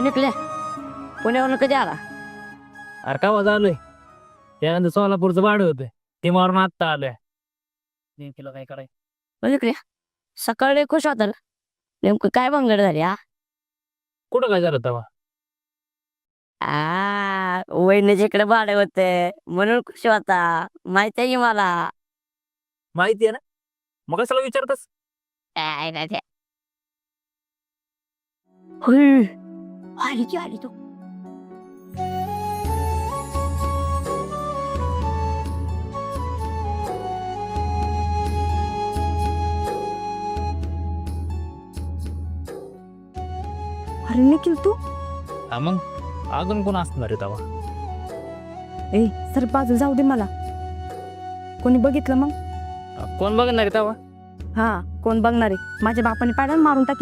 निघले पुण्यावरून कधी आला? अरे का आलोय त्यानंतर सोलापूरचं भाडं होतं ते मारून आत्ता आलोय. तुला काय करायचं? निघले सकाळी खुश होता रे. नेमकं काय भानगड झाली हा? कुठं काय झालं तेव्हा? वहिनीच्या इकडे भाडे होते म्हणून खुश होता. माहिती आहे की मला. माहिती आहे ना, मग कशाला विचारतस? काय नाही ते. होय, आली की आली तू. अरे निखिल तू हा मग अजून कोण असणार आहे तेव्हा? ए सर बाजू जाऊ दे मला. कोणी बघितलं मग? कोण बघणार आहे तेव्हा? हा कोण बघणार आहे? माझ्या बापाने पाड्याला मारून टाकी